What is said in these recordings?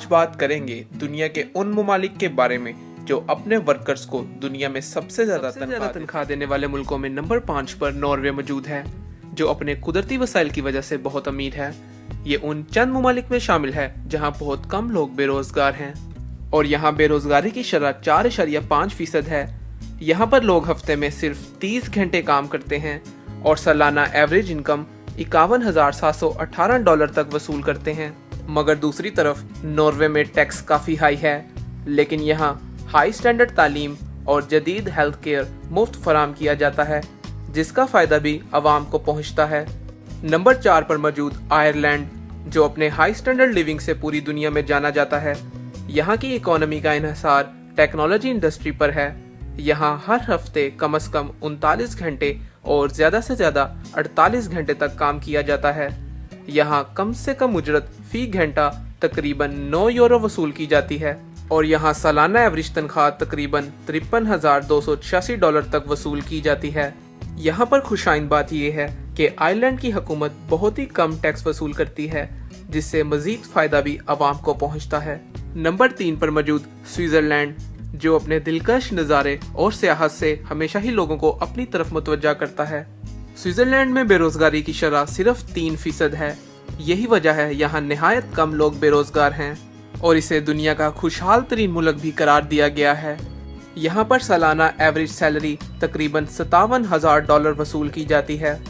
आज बात करेंगे दुनिया के उन ममालिक के बारे में जो अपने वर्कर्स को दुनिया में सबसे ज्यादा तनख्वाह देने वाले मुल्कों में नंबर 5 पर नॉर्वे मौजूद है, जो अपने कुदरती वसाइल की वजह से बहुत अमीर है। ये उन चंद ममालिक में शामिल है जहाँ बहुत कम लोग बेरोजगार हैं और यहाँ बेरोजगारी की शरह 4.5% है। यहाँ पर लोग हफ्ते में सिर्फ 30 घंटे काम करते हैं और सालाना एवरेज इनकम $51,718 तक वसूल करते हैं। मगर दूसरी तरफ नॉर्वे में टैक्स काफ़ी हाई है, लेकिन यहाँ हाई स्टैंडर्ड तालीम और जदीद हेल्थ केयर मुफ्त फराम किया जाता है, जिसका फ़ायदा भी आवाम को पहुँचता है। नंबर 4 पर मौजूद आयरलैंड, जो अपने हाई स्टैंडर्ड लिविंग से पूरी दुनिया में जाना जाता है। यहाँ की इकोनॉमी का इन्हिसार टेक्नोलॉजी इंडस्ट्री पर है। यहाँ हर हफ्ते कम से कम 39 घंटे और ज़्यादा से ज़्यादा 48 घंटे तक काम किया जाता है। यहाँ कम से कम उजरत फी घंटा तकरीबन 9 यूरो वसूल की जाती है और यहाँ सालाना एवरेज तनख्वाह तकरीबन $53,286 तक वसूल की जाती है। यहाँ पर खुशाइन बात यह है कि आयरलैंड की हुकूमत बहुत ही कम टैक्स वसूल करती है, जिससे मजीद फायदा भी आवाम को पहुँचता है। नंबर 3 पर मौजूद स्विट्जरलैंड, जो अपने दिलकश नज़ारे और सियाहत से हमेशा ही लोगों को अपनी तरफ मुतवज्जा करता है। स्विट्जरलैंड में बेरोजगारी की शरह सिर्फ 3% है। यही वजह है यहाँ निहायत कम लोग बेरोजगार हैं और इसे दुनिया का खुशहाल तरीन मुल्क भी करार दिया गया है। यहाँ पर सालाना एवरेज सैलरी तकरीबन $57,000 वसूल की जाती है।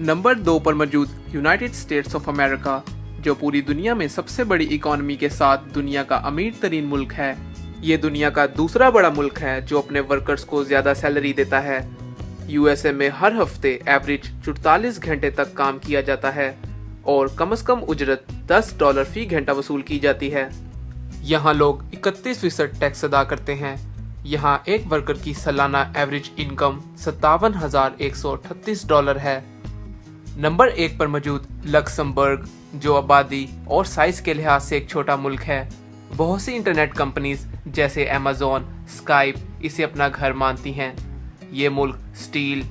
नंबर 2 पर मौजूद यूनाइटेड स्टेट्स ऑफ अमेरिका, जो पूरी दुनिया में सबसे बड़ी इकोनॉमी के साथ दुनिया का अमीर तरीन मुल्क है। ये दुनिया का दूसरा बड़ा मुल्क है जो अपने वर्कर्स को ज्यादा सैलरी देता है। यूएसए में हर हफ्ते एवरेज 44 घंटे तक काम किया जाता है और कम से कम उजरत $10 फी घंटा वसूल की जाती है। यहाँ लोग 31% टैक्स अदा करते हैं। यहाँ एक वर्कर की सालाना एवरेज इनकम $57,138 है। नंबर 1 पर मौजूद लक्समबर्ग, जो आबादी और साइज के लिहाज से एक छोटा मुल्क है। बहुत सी इंटरनेट कंपनीज जैसे अमेज़न, स्काइप इसे अपना घर मानती हैं। ये मुल्क स्टील,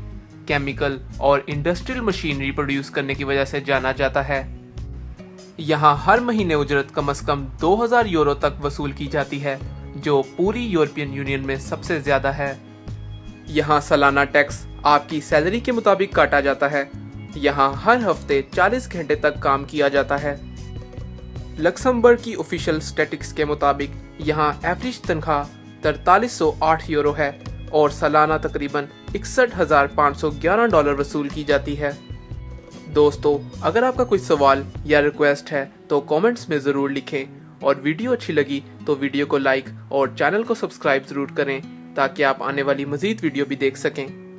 केमिकल और इंडस्ट्रियल मशीनरी प्रोड्यूस करने की वजह से जाना जाता है। यहाँ हर महीने उजरत कम से कम 2,000 यूरो तक वसूल की जाती है, जो पूरी यूरोपियन यूनियन में सबसे ज़्यादा है। यहाँ सालाना टैक्स आपकी सैलरी के मुताबिक काटा जाता है। यहाँ हर हफ्ते 40 घंटे तक काम किया जाता है। लक्समबर्ग की ऑफिशियल स्टैटिस्टिक्स के मुताबिक यहाँ एवरेज तनख्वाह 4308 यूरो है और सालाना तकरीबन $61,511 वसूल की जाती है। दोस्तों, अगर आपका कोई सवाल या रिक्वेस्ट है तो कमेंट्स में ज़रूर लिखें और वीडियो अच्छी लगी तो वीडियो को लाइक और चैनल को सब्सक्राइब ज़रूर करें ताकि आप आने वाली मज़ीद वीडियो भी देख सकें।